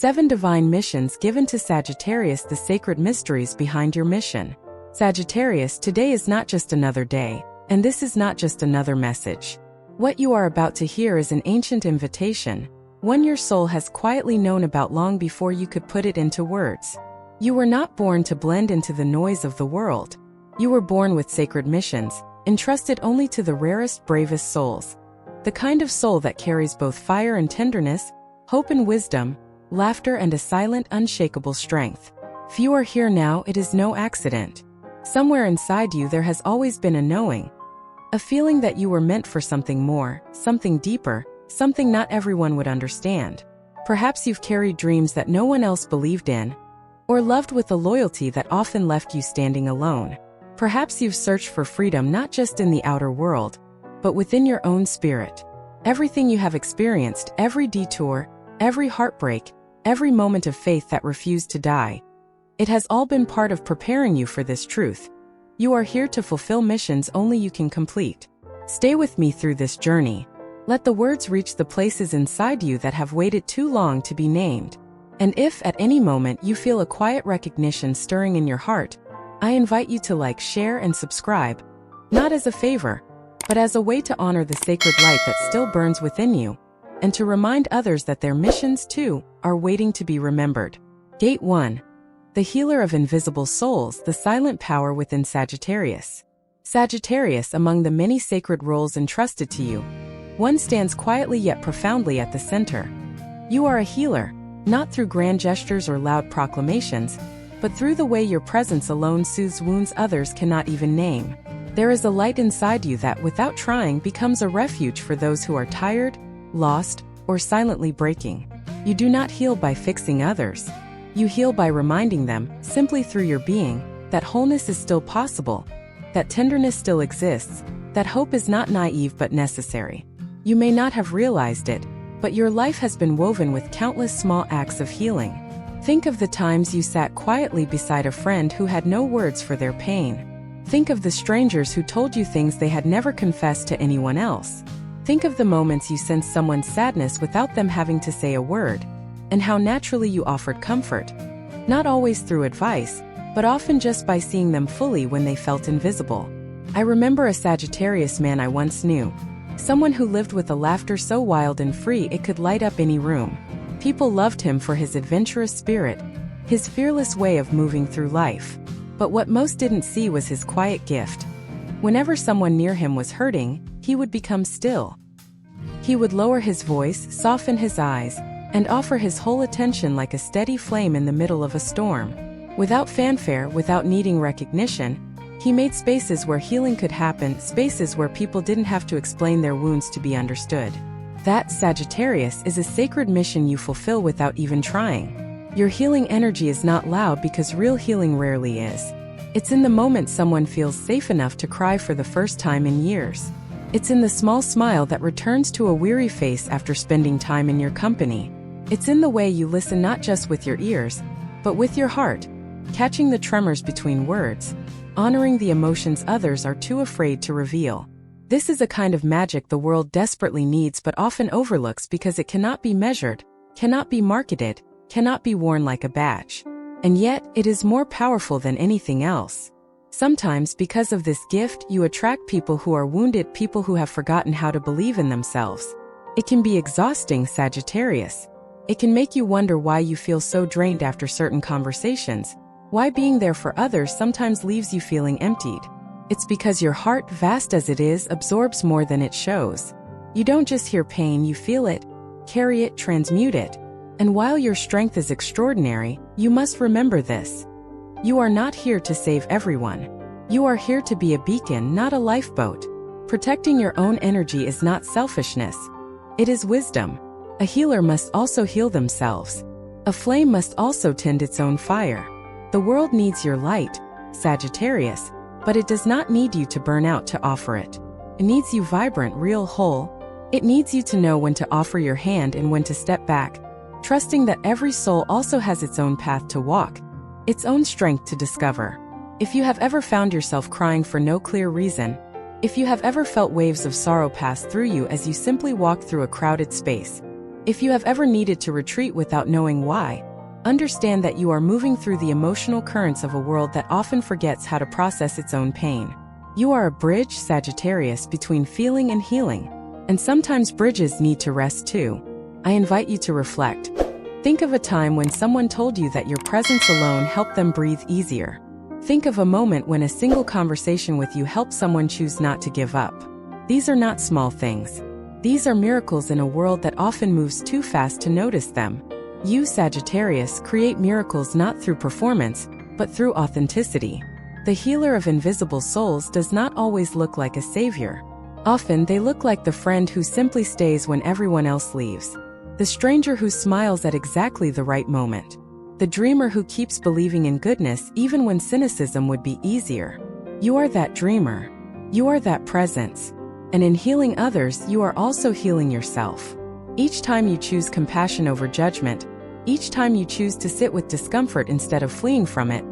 7 Divine Missions given to Sagittarius. The sacred mysteries behind your mission. Sagittarius, today is not just another day, and this is not just another message. What you are about to hear is an ancient invitation, one your soul has quietly known about long before you could put it into words. You were not born to blend into the noise of the world. You were born with sacred missions, entrusted only to the rarest, bravest souls. The kind of soul that carries both fire and tenderness, hope and wisdom, laughter and a silent, unshakable strength. If you are here now, it is no accident. Somewhere inside you there has always been a knowing. A feeling that you were meant for something more, something deeper, something not everyone would understand. Perhaps you've carried dreams that no one else believed in, or loved with a loyalty that often left you standing alone. Perhaps you've searched for freedom not just in the outer world, but within your own spirit. Everything you have experienced, every detour, every heartbreak, every moment of faith that refused to die, it has all been part of preparing you for this truth. You are here to fulfill missions only you can complete. Stay with me through this journey. Let the words reach the places inside you that have waited too long to be named. And if at any moment you feel a quiet recognition stirring in your heart, I invite you to like, share, and subscribe, not as a favor, but as a way to honor the sacred light that still burns within you, and to remind others that their missions, too, are waiting to be remembered. Gate 1. The Healer of Invisible Souls, the silent power within Sagittarius. Sagittarius, among the many sacred roles entrusted to you, one stands quietly yet profoundly at the center. You are a healer, not through grand gestures or loud proclamations, but through the way your presence alone soothes wounds others cannot even name. There is a light inside you that, without trying, becomes a refuge for those who are tired, lost, or silently breaking. You do not heal by fixing others. You heal by reminding them, simply through your being, that wholeness is still possible, that tenderness still exists, that hope is not naive but necessary. You may not have realized it, but your life has been woven with countless small acts of healing. Think of the times you sat quietly beside a friend who had no words for their pain. Think of the strangers who told you things they had never confessed to anyone else. Think of the moments you sensed someone's sadness without them having to say a word, and how naturally you offered comfort. Not always through advice, but often just by seeing them fully when they felt invisible. I remember a Sagittarius man I once knew. Someone who lived with a laughter so wild and free it could light up any room. People loved him for his adventurous spirit, his fearless way of moving through life. But what most didn't see was his quiet gift. Whenever someone near him was hurting, he would become still. He would lower his voice, soften his eyes, and offer his whole attention like a steady flame in the middle of a storm. Without fanfare, without needing recognition, he made spaces where healing could happen, spaces where people didn't have to explain their wounds to be understood. That, Sagittarius, is a sacred mission you fulfill without even trying. Your healing energy is not loud because real healing rarely is. It's in the moment someone feels safe enough to cry for the first time in years. It's in the small smile that returns to a weary face after spending time in your company. It's in the way you listen not just with your ears, but with your heart, catching the tremors between words, honoring the emotions others are too afraid to reveal. This is a kind of magic the world desperately needs but often overlooks because it cannot be measured, cannot be marketed, cannot be worn like a badge. And yet, it is more powerful than anything else. Sometimes, because of this gift, you attract people who are wounded, people who have forgotten how to believe in themselves. It can be exhausting, Sagittarius. It can make you wonder why you feel so drained after certain conversations, why being there for others sometimes leaves you feeling emptied. It's because your heart, vast as it is, absorbs more than it shows. You don't just hear pain, you feel it, carry it, transmute it. And while your strength is extraordinary, you must remember this. You are not here to save everyone. You are here to be a beacon, not a lifeboat. Protecting your own energy is not selfishness. It is wisdom. A healer must also heal themselves. A flame must also tend its own fire. The world needs your light, Sagittarius, but it does not need you to burn out to offer it. It needs you vibrant, real, whole. It needs you to know when to offer your hand and when to step back, trusting that every soul also has its own path to walk, its own strength to discover. If you have ever found yourself crying for no clear reason, if you have ever felt waves of sorrow pass through you as you simply walk through a crowded space, If you have ever needed to retreat without knowing why, understand that you are moving through the emotional currents of a world that often forgets how to process its own pain. You are a bridge, Sagittarius, between feeling and healing, and sometimes bridges need to rest too. I invite you to reflect. Think of a time when someone told you that your presence alone helped them breathe easier. Think of a moment when a single conversation with you helped someone choose not to give up. These are not small things. These are miracles in a world that often moves too fast to notice them. You, Sagittarius, create miracles not through performance, but through authenticity. The healer of invisible souls does not always look like a savior. Often they look like the friend who simply stays when everyone else leaves. The stranger who smiles at exactly the right moment. The dreamer who keeps believing in goodness even when cynicism would be easier. You are that dreamer. You are that presence. And in healing others, you are also healing yourself. Each time you choose compassion over judgment, each time you choose to sit with discomfort instead of fleeing from it,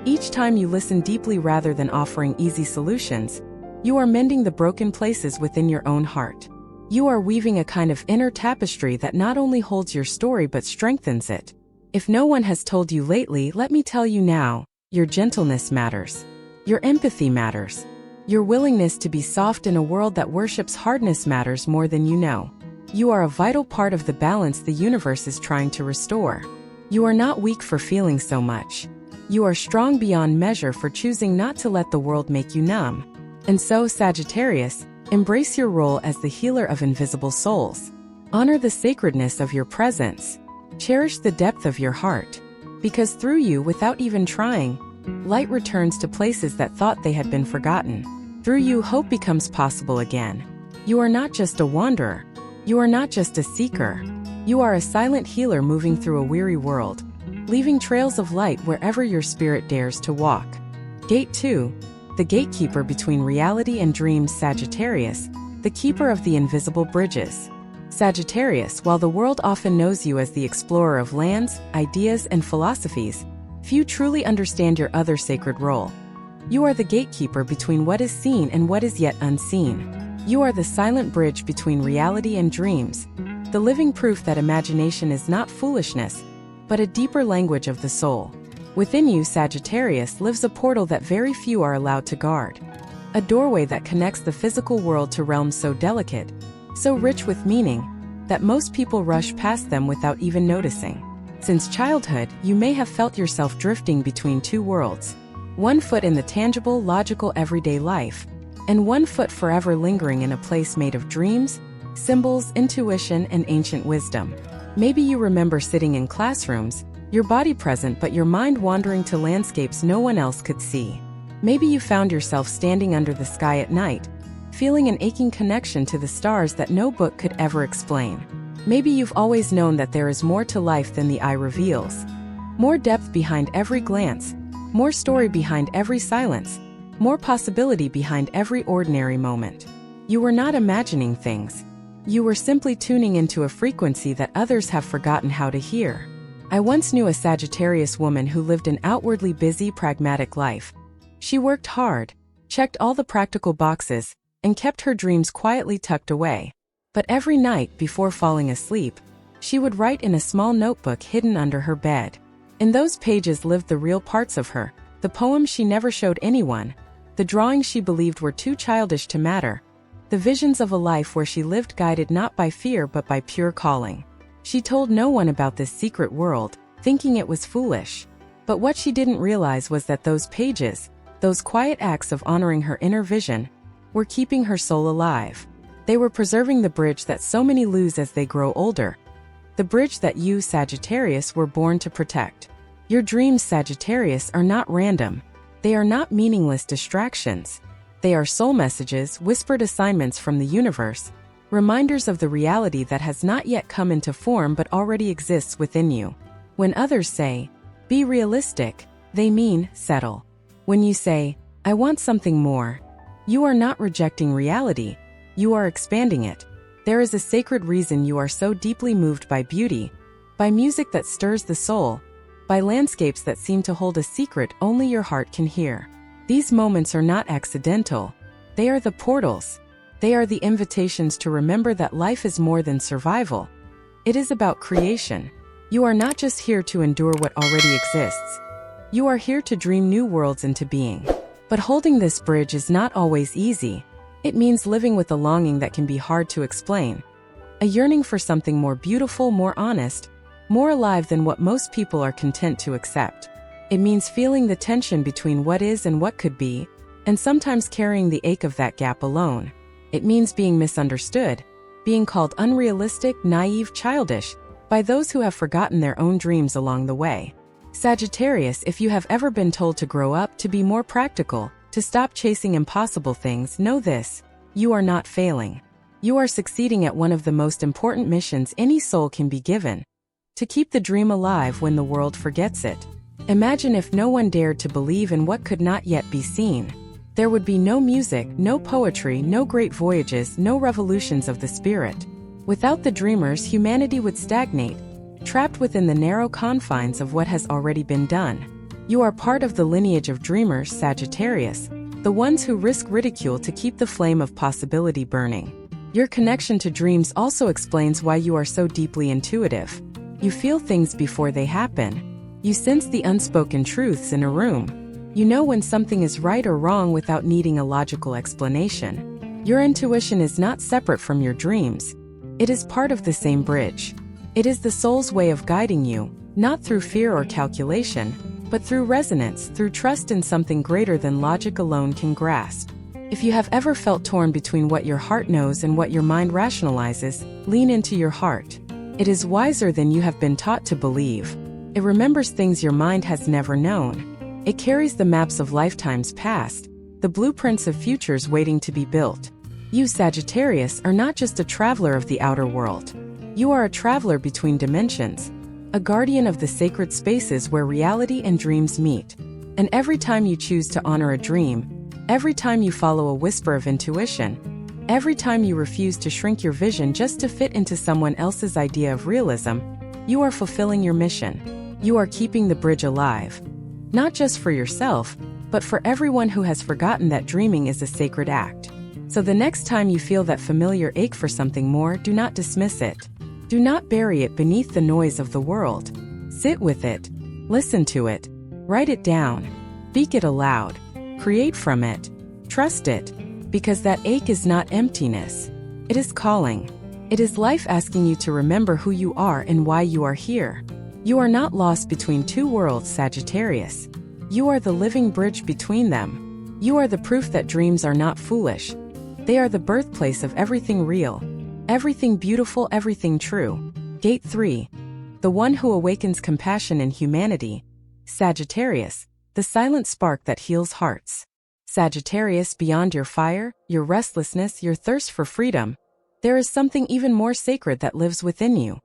each time you listen deeply rather than offering easy solutions, you are mending the broken places within your own heart. You are weaving a kind of inner tapestry that not only holds your story but strengthens it. If no one has told you lately, let me tell you now, your gentleness matters. Your empathy matters. Your willingness to be soft in a world that worships hardness matters more than you know. You are a vital part of the balance the universe is trying to restore. You are not weak for feeling so much. You are strong beyond measure for choosing not to let the world make you numb. And so, Sagittarius, embrace your role as the healer of invisible souls. Honor the sacredness of your presence. Cherish the depth of your heart. Because through you, without even trying, light returns to places that thought they had been forgotten. Through you, hope becomes possible again. You are not just a wanderer. You are not just a seeker. You are a silent healer moving through a weary world, leaving trails of light wherever your spirit dares to walk. Gate 2. The gatekeeper between reality and dreams, Sagittarius, the keeper of the invisible bridges. Sagittarius, while the world often knows you as the explorer of lands, ideas, and philosophies, few truly understand your other sacred role. You are the gatekeeper between what is seen and what is yet unseen. You are the silent bridge between reality and dreams, the living proof that imagination is not foolishness, but a deeper language of the soul. Within you, Sagittarius, lives a portal that very few are allowed to guard. A doorway that connects the physical world to realms so delicate, so rich with meaning, that most people rush past them without even noticing. Since childhood, you may have felt yourself drifting between two worlds. One foot in the tangible, logical, everyday life, and one foot forever lingering in a place made of dreams, symbols, intuition, and ancient wisdom. Maybe you remember sitting in classrooms, your body present but your mind wandering to landscapes no one else could see. Maybe you found yourself standing under the sky at night, feeling an aching connection to the stars that no book could ever explain. Maybe you've always known that there is more to life than the eye reveals. More depth behind every glance, more story behind every silence, more possibility behind every ordinary moment. You were not imagining things. You were simply tuning into a frequency that others have forgotten how to hear. I once knew a Sagittarius woman who lived an outwardly busy, pragmatic life. She worked hard, checked all the practical boxes, and kept her dreams quietly tucked away. But every night, before falling asleep, she would write in a small notebook hidden under her bed. In those pages lived the real parts of her, the poems she never showed anyone, the drawings she believed were too childish to matter, the visions of a life where she lived guided not by fear but by pure calling. She told no one about this secret world, thinking it was foolish. But what she didn't realize was that those pages, those quiet acts of honoring her inner vision, were keeping her soul alive. They were preserving the bridge that so many lose as they grow older. The bridge that you, Sagittarius, were born to protect. Your dreams, Sagittarius, are not random. They are not meaningless distractions. They are soul messages, whispered assignments from the universe, reminders of the reality that has not yet come into form but already exists within you. When others say, "Be realistic," they mean, settle. When you say, "I want something more," you are not rejecting reality, you are expanding it. There is a sacred reason you are so deeply moved by beauty, by music that stirs the soul, by landscapes that seem to hold a secret only your heart can hear. These moments are not accidental. They are the portals. They are the invitations to remember that life is more than survival. It is about creation. You are not just here to endure what already exists. You are here to dream new worlds into being. But holding this bridge is not always easy. It means living with a longing that can be hard to explain. A yearning for something more beautiful, more honest, more alive than what most people are content to accept. It means feeling the tension between what is and what could be, and sometimes carrying the ache of that gap alone. It means being misunderstood, being called unrealistic, naive, childish, by those who have forgotten their own dreams along the way. Sagittarius, if you have ever been told to grow up, to be more practical, to stop chasing impossible things, know this: you are not failing. You are succeeding at one of the most important missions any soul can be given: to keep the dream alive when the world forgets it. Imagine if no one dared to believe in what could not yet be seen. There would be no music, no poetry, no great voyages, no revolutions of the spirit. Without the dreamers, humanity would stagnate, trapped within the narrow confines of what has already been done. You are part of the lineage of dreamers, Sagittarius, the ones who risk ridicule to keep the flame of possibility burning. Your connection to dreams also explains why you are so deeply intuitive. You feel things before they happen. You sense the unspoken truths in a room. You know when something is right or wrong without needing a logical explanation. Your intuition is not separate from your dreams. It is part of the same bridge. It is the soul's way of guiding you, not through fear or calculation, but through resonance, through trust in something greater than logic alone can grasp. If you have ever felt torn between what your heart knows and what your mind rationalizes, lean into your heart. It is wiser than you have been taught to believe. It remembers things your mind has never known. It carries the maps of lifetimes past, the blueprints of futures waiting to be built. You, Sagittarius, are not just a traveler of the outer world. You are a traveler between dimensions, a guardian of the sacred spaces where reality and dreams meet. And every time you choose to honor a dream, every time you follow a whisper of intuition, every time you refuse to shrink your vision just to fit into someone else's idea of realism, you are fulfilling your mission. You are keeping the bridge alive. Not just for yourself, but for everyone who has forgotten that dreaming is a sacred act. So the next time you feel that familiar ache for something more, do not dismiss it. Do not bury it beneath the noise of the world. Sit with it. Listen to it. Write it down. Speak it aloud. Create from it. Trust it. Because that ache is not emptiness. It is calling. It is life asking you to remember who you are and why you are here. You are not lost between two worlds, Sagittarius. You are the living bridge between them. You are the proof that dreams are not foolish. They are the birthplace of everything real, everything beautiful, everything true. Gate 3. The one who awakens compassion in humanity. Sagittarius, the silent spark that heals hearts. Sagittarius, beyond your fire, your restlessness, your thirst for freedom, there is something even more sacred that lives within you.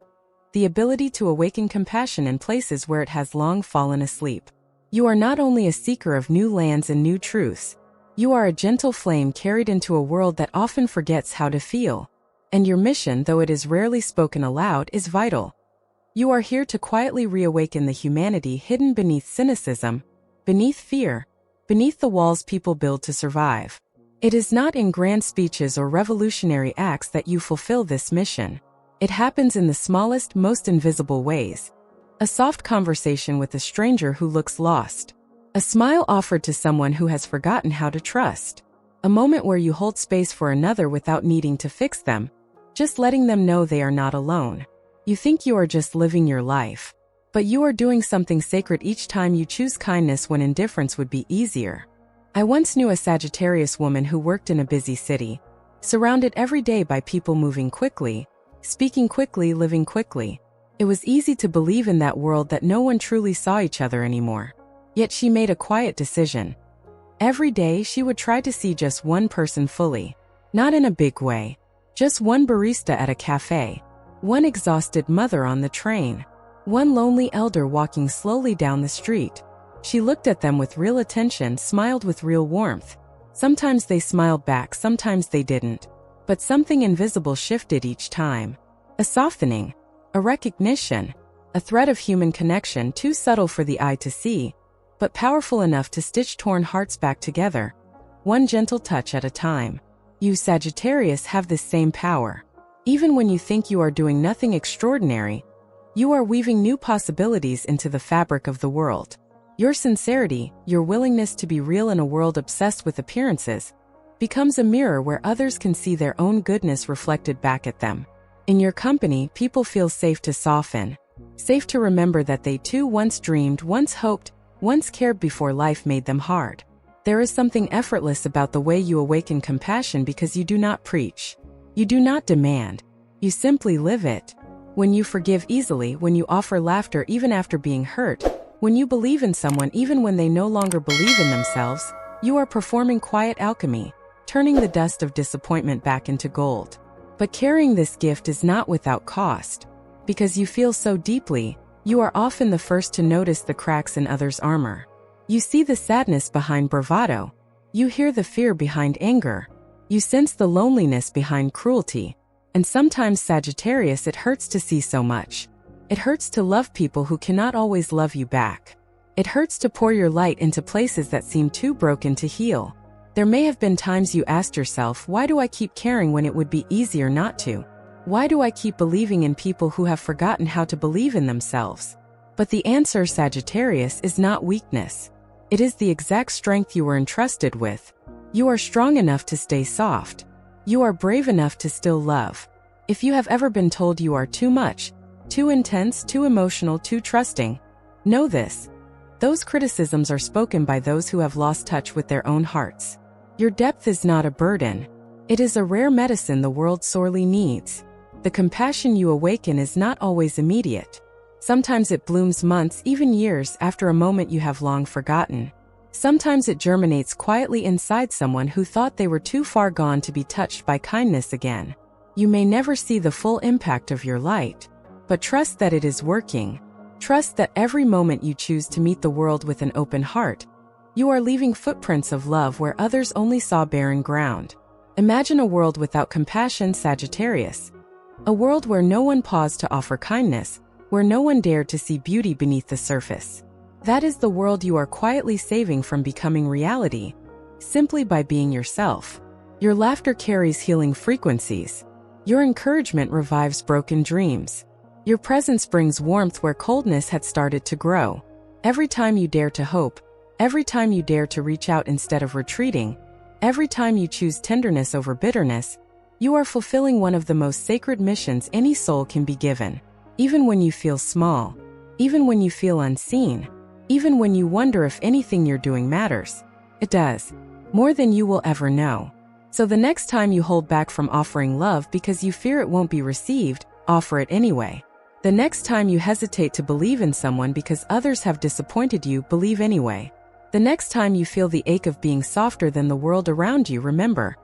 The ability to awaken compassion in places where it has long fallen asleep. You are not only a seeker of new lands and new truths. You are a gentle flame carried into a world that often forgets how to feel. And your mission, though it is rarely spoken aloud, is vital. You are here to quietly reawaken the humanity hidden beneath cynicism, beneath fear, beneath the walls people build to survive. It is not in grand speeches or revolutionary acts that you fulfill this mission. It happens in the smallest, most invisible ways. A soft conversation with a stranger who looks lost. A smile offered to someone who has forgotten how to trust. A moment where you hold space for another without needing to fix them, just letting them know they are not alone. You think you are just living your life, but you are doing something sacred each time you choose kindness when indifference would be easier. I once knew a Sagittarius woman who worked in a busy city, surrounded every day by people moving quickly, speaking quickly, living quickly. It was easy to believe in that world that no one truly saw each other anymore. Yet she made a quiet decision. Every day she would try to see just one person fully. Not in a big way. Just one barista at a cafe. One exhausted mother on the train. One lonely elder walking slowly down the street. She looked at them with real attention, smiled with real warmth. Sometimes they smiled back, sometimes they didn't. But something invisible shifted each time. A softening. A recognition. A thread of human connection too subtle for the eye to see, but powerful enough to stitch torn hearts back together. One gentle touch at a time. You, Sagittarius, have this same power. Even when you think you are doing nothing extraordinary, you are weaving new possibilities into the fabric of the world. Your sincerity, your willingness to be real in a world obsessed with appearances, becomes a mirror where others can see their own goodness reflected back at them. In your company, people feel safe to soften, safe to remember that they too once dreamed, once hoped, once cared before life made them hard. There is something effortless about the way you awaken compassion because you do not preach. You do not demand. You simply live it. When you forgive easily, when you offer laughter even after being hurt, when you believe in someone even when they no longer believe in themselves, you are performing quiet alchemy, turning the dust of disappointment back into gold. But carrying this gift is not without cost. Because you feel so deeply, you are often the first to notice the cracks in others' armor. You see the sadness behind bravado. You hear the fear behind anger. You sense the loneliness behind cruelty. And sometimes, Sagittarius, it hurts to see so much. It hurts to love people who cannot always love you back. It hurts to pour your light into places that seem too broken to heal. There may have been times you asked yourself, why do I keep caring when it would be easier not to? Why do I keep believing in people who have forgotten how to believe in themselves? But the answer, Sagittarius, is not weakness. It is the exact strength you were entrusted with. You are strong enough to stay soft. You are brave enough to still love. If you have ever been told you are too much, too intense, too emotional, too trusting, know this. Those criticisms are spoken by those who have lost touch with their own hearts. Your depth is not a burden. It is a rare medicine the world sorely needs. The compassion you awaken is not always immediate. Sometimes it blooms months, even years, after a moment you have long forgotten. Sometimes it germinates quietly inside someone who thought they were too far gone to be touched by kindness again. You may never see the full impact of your light, but trust that it is working. Trust that every moment you choose to meet the world with an open heart, you are leaving footprints of love where others only saw barren ground. Imagine a world without compassion, Sagittarius. A world where no one paused to offer kindness, where no one dared to see beauty beneath the surface. That is the world you are quietly saving from becoming reality, simply by being yourself. Your laughter carries healing frequencies. Your encouragement revives broken dreams. Your presence brings warmth where coldness had started to grow. Every time you dare to hope, every time you dare to reach out instead of retreating, every time you choose tenderness over bitterness, you are fulfilling one of the most sacred missions any soul can be given. Even when you feel small, even when you feel unseen, even when you wonder if anything you're doing matters, it does, more than you will ever know. So the next time you hold back from offering love because you fear it won't be received, offer it anyway. The next time you hesitate to believe in someone because others have disappointed you, believe anyway. The next time you feel the ache of being softer than the world around you, remember,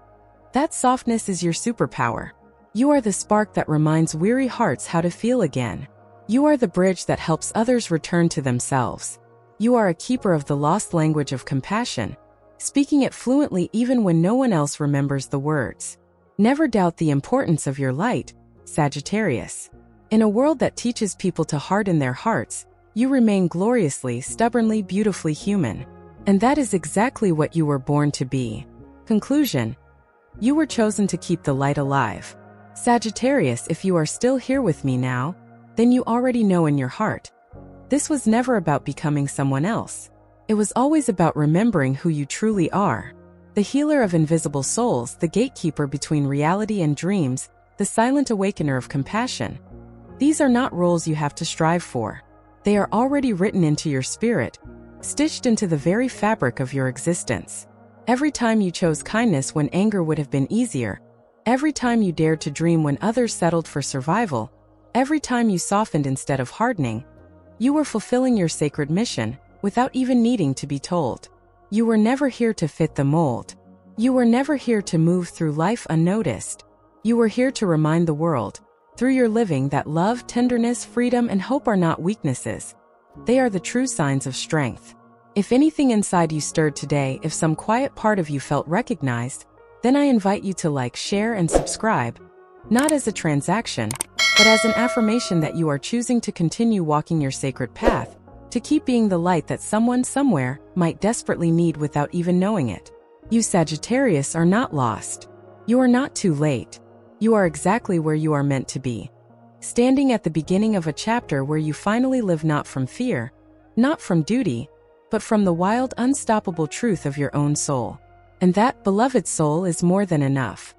that softness is your superpower. You are the spark that reminds weary hearts how to feel again. You are the bridge that helps others return to themselves. You are a keeper of the lost language of compassion, speaking it fluently even when no one else remembers the words. Never doubt the importance of your light, Sagittarius. In a world that teaches people to harden their hearts, you remain gloriously, stubbornly, beautifully human. And that is exactly what you were born to be. Conclusion. You were chosen to keep the light alive. Sagittarius, if you are still here with me now, then you already know in your heart. This was never about becoming someone else. It was always about remembering who you truly are. The healer of invisible souls, the gatekeeper between reality and dreams, the silent awakener of compassion. These are not roles you have to strive for. They are already written into your spirit, stitched into the very fabric of your existence. Every time you chose kindness when anger would have been easier, every time you dared to dream when others settled for survival, every time you softened instead of hardening, you were fulfilling your sacred mission without even needing to be told. You were never here to fit the mold. You were never here to move through life unnoticed. You were here to remind the world, through your living, that love, tenderness, freedom, and hope are not weaknesses. They are the true signs of strength. If anything inside you stirred today, if some quiet part of you felt recognized, then I invite you to like, share, and subscribe, not as a transaction, but as an affirmation that you are choosing to continue walking your sacred path, to keep being the light that someone somewhere might desperately need without even knowing it. You Sagittarius are not lost. You are not too late. You are exactly where you are meant to be. Standing at the beginning of a chapter where you finally live not from fear, not from duty, but from the wild, unstoppable truth of your own soul. And that, beloved soul, is more than enough.